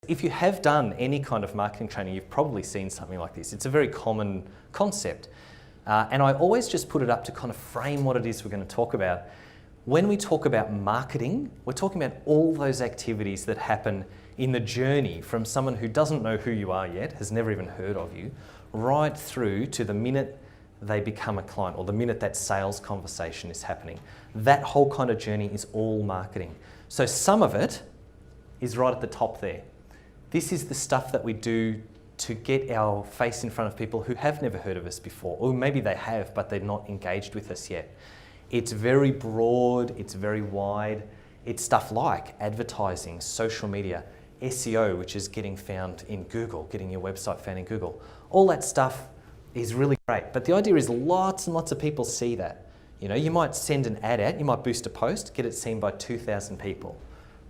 If you have done any kind of marketing training, you've probably seen something like this. It's a very common concept. And I always just put it up to kind of frame what it is we're going to talk about. When we talk about marketing, we're talking about all those activities that happen in the journey from someone who doesn't know who you are yet, has never even heard of you, right through to the minute they become a client or the minute that sales conversation is happening. That whole kind of journey is all marketing. So some of it is right at the top there. This is the stuff that we do to get our face in front of people who have never heard of us before, or maybe they have, but they're not engaged with us yet. It's very broad, it's very wide. It's stuff like advertising, social media, SEO, which is getting found in Google, getting your website found in Google. All that stuff is really great, but the idea is lots and lots of people see that. You know, you might send an ad out, you might boost a post, get it seen by 2,000 people,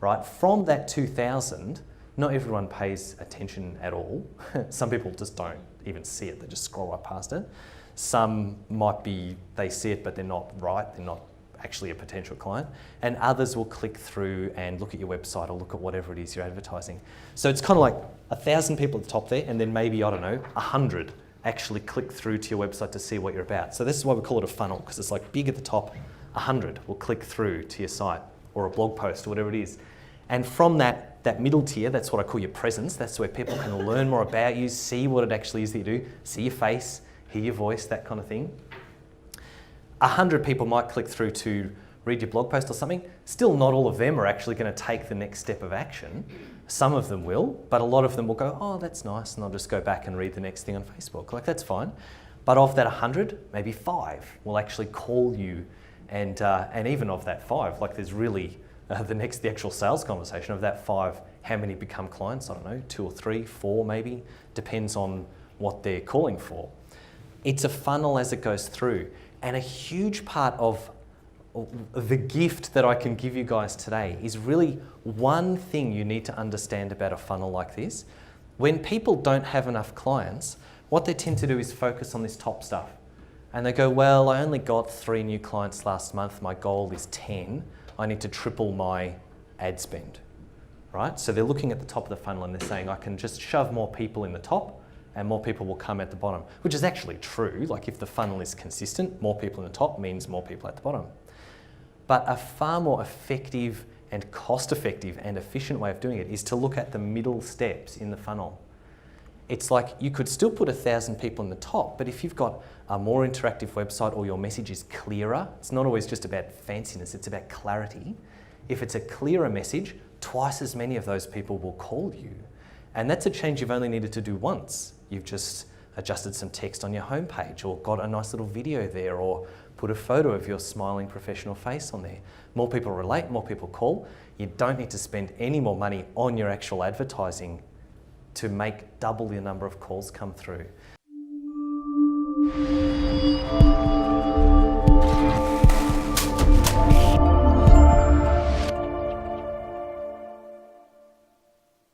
right? From that 2,000, not everyone pays attention at all. Some people just don't even see it, they just scroll right past it. Some might be, they see it, but they're not right, they're not actually a potential client. And others will click through and look at your website or look at whatever it is you're advertising. So it's kind of like 1,000 people at the top there, and then maybe, I don't know, 100 actually click through to your website to see what you're about. So this is why we call it a funnel, because it's like big at the top, 100 will click through to your site or a blog post or whatever it is. And from that middle tier, that's what I call your presence. That's where people can learn more about you, see what it actually is that you do, see your face, hear your voice, that kind of thing. 100 people might click through to read your blog post or something. Still, not all of them are actually going to take the next step of action. Some of them will, but a lot of them will go, oh, that's nice, and I'll just go back and read the next thing on Facebook. Like, that's fine. But of that 100, maybe 5 will actually call you, and even of that 5, like there's really the actual sales conversation. Of that 5, how many become clients? I don't know, 2 or 3, 4 maybe, depends on what they're calling for. It's a funnel as it goes through, and a huge part of the gift that I can give you guys today is really one thing you need to understand about a funnel like this. When people don't have enough clients, what they tend to do is focus on this top stuff. And they go, well, I only got 3 new clients last month, my goal is 10. I need to triple my ad spend, right? So they're looking at the top of the funnel and they're saying, I can just shove more people in the top and more people will come at the bottom, which is actually true. Like, if the funnel is consistent, more people in the top means more people at the bottom. But a far more effective and cost-effective and efficient way of doing it is to look at the middle steps in the funnel. It's like you could still put 1,000 people in the top, but if you've got a more interactive website or your message is clearer, it's not always just about fanciness, it's about clarity. If it's a clearer message, twice as many of those people will call you. And that's a change you've only needed to do once. You've just adjusted some text on your homepage or got a nice little video there or put a photo of your smiling professional face on there. More people relate, more people call. You don't need to spend any more money on your actual advertising to make double the number of calls come through.